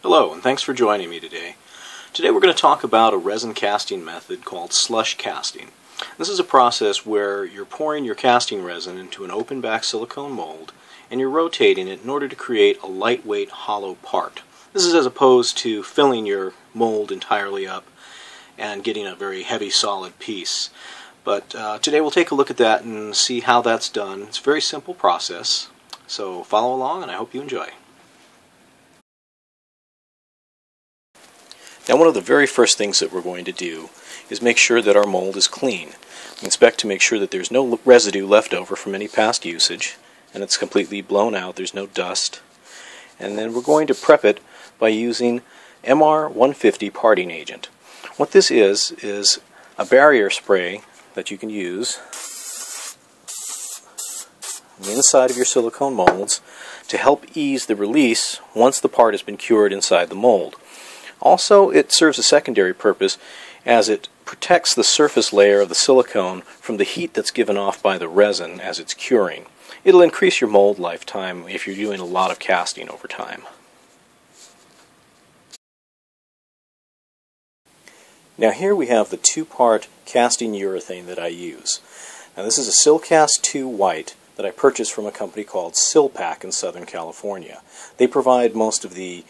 Hello, and thanks for joining me today. Today we're going to talk about a resin casting method called slush casting. This is a process where you're pouring your casting resin into an open back silicone mold and you're rotating it in order to create a lightweight hollow part. This is as opposed to filling your mold entirely up and getting a very heavy solid piece. But today we'll take a look at that and see how that's done. It's a very simple process, so follow along and I hope you enjoy. Now, one of the very first things that we're going to do is make sure that our mold is clean. We inspect to make sure that there's no residue left over from any past usage, and it's completely blown out, there's no dust. And then we're going to prep it by using MR150 parting agent. What this is a barrier spray that you can use on the inside of your silicone molds to help ease the release once the part has been cured inside the mold. Also, it serves a secondary purpose as it protects the surface layer of the silicone from the heat that's given off by the resin as it's curing. It'll increase your mold lifetime if you're doing a lot of casting over time. Now here we have the two-part casting urethane that I use. Now this is a Silcast 2 white that I purchased from a company called Silpack in Southern California. They provide most of the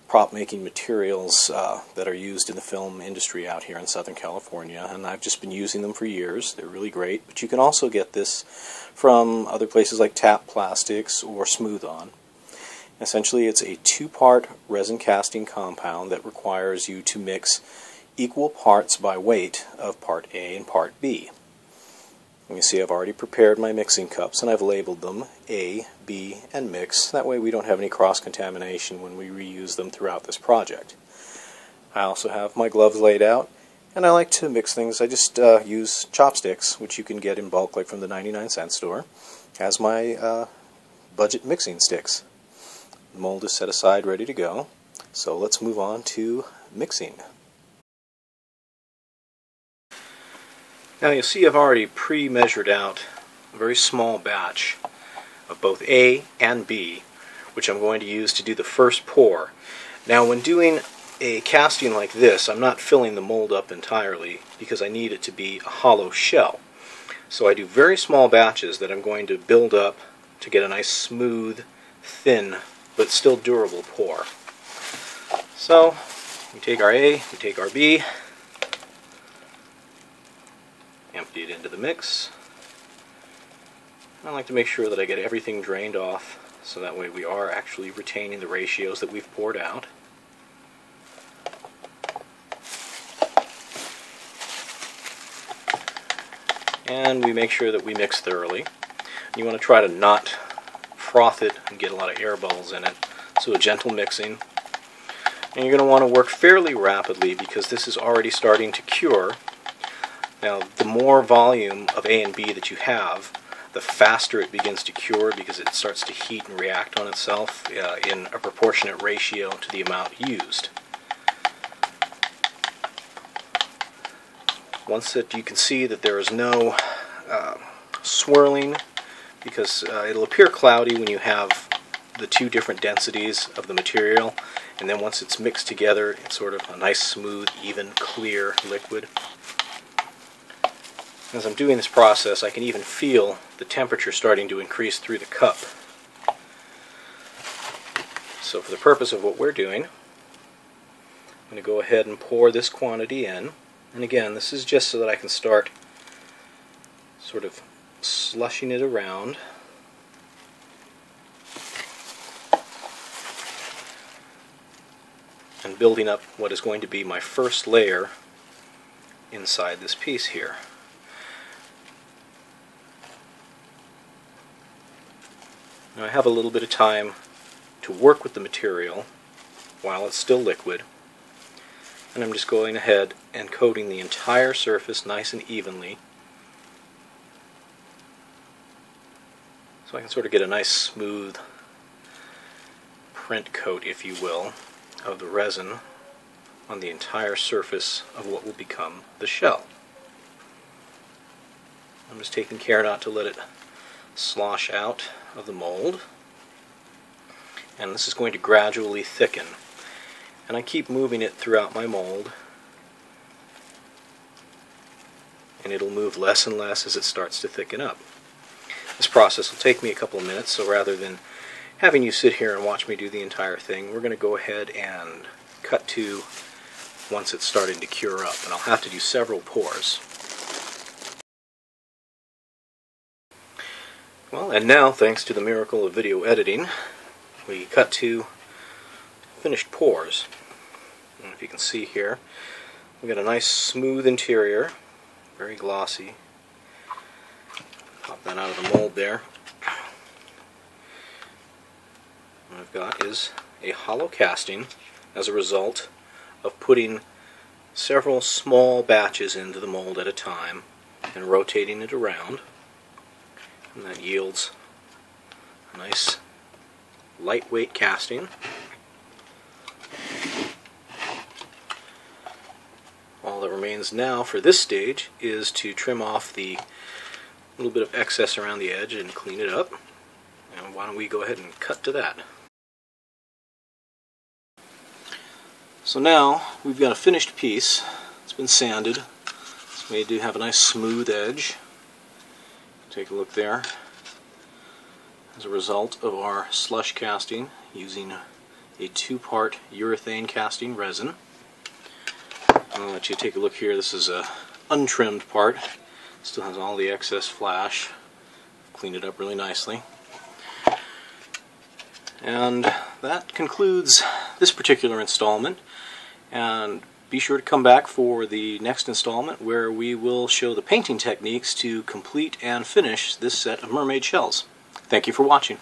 prop making materials that are used in the film industry out here in Southern California, and I've just been using them for years. They're really great, but you can also get this from other places like Tap Plastics or Smooth On. Essentially, it's a two-part resin casting compound that requires you to mix equal parts by weight of part A and part B. You can see I've already prepared my mixing cups and I've labeled them A, B, and mix. That way we don't have any cross-contamination when we reuse them throughout this project. I also have my gloves laid out, and I like to mix things. I just use chopsticks, which you can get in bulk like from the 99-cent store, as my budget mixing sticks. The mold is set aside ready to go, so let's move on to mixing. Now you'll see I've already pre-measured out a very small batch of both A and B, which I'm going to use to do the first pour. Now when doing a casting like this, I'm not filling the mold up entirely because I need it to be a hollow shell. So I do very small batches that I'm going to build up to get a nice smooth, thin, but still durable pour. So we take our A, we take our B, empty it into the mix. I like to make sure that I get everything drained off so that way we are actually retaining the ratios that we've poured out. And we make sure that we mix thoroughly. You want to try to not froth it and get a lot of air bubbles in it, so a gentle mixing. And you're going to want to work fairly rapidly because this is already starting to cure. Now, the more volume of A and B that you have, the faster it begins to cure because it starts to heat and react on itself in a proportionate ratio to the amount used. Once that you can see that there is no swirling, because it'll appear cloudy when you have the two different densities of the material, and then once it's mixed together, it's sort of a nice, smooth, even, clear liquid. As I'm doing this process, I can even feel the temperature starting to increase through the cup. So for the purpose of what we're doing, I'm going to go ahead and pour this quantity in. And again, this is just so that I can start sort of slushing it around. And building up what is going to be my first layer inside this piece here. Now I have a little bit of time to work with the material while it's still liquid, and I'm just going ahead and coating the entire surface nice and evenly so I can sort of get a nice smooth print coat, if you will, of the resin on the entire surface of what will become the shell. I'm just taking care not to let it slosh out of the mold, and this is going to gradually thicken. and I keep moving it throughout my mold, and it'll move less and less as it starts to thicken up. This process will take me a couple of minutes, so rather than having you sit here and watch me do the entire thing, we're going to go ahead and cut to once it's starting to cure up, and I'll have to do several pours. Well, and now, thanks to the miracle of video editing, we cut to finished pours. And if you can see here, we've got a nice smooth interior, very glossy. Pop that out of the mold there. What I've got is a hollow casting as a result of putting several small batches into the mold at a time and rotating it around, and that yields a nice lightweight casting. All that remains now for this stage is to trim off the little bit of excess around the edge and clean it up. And why don't we go ahead and cut to that. So now we've got a finished piece. It's been sanded. It's made to have a nice smooth edge. Take a look there. As a result of our slush casting using a 2-part urethane casting resin. I'll let you take a look here. This is a untrimmed part. Still has all the excess flash. Cleaned it up really nicely. And that concludes this particular installment. And be sure to come back for the next installment where we will show the painting techniques to complete and finish this set of mermaid shells. Thank you for watching.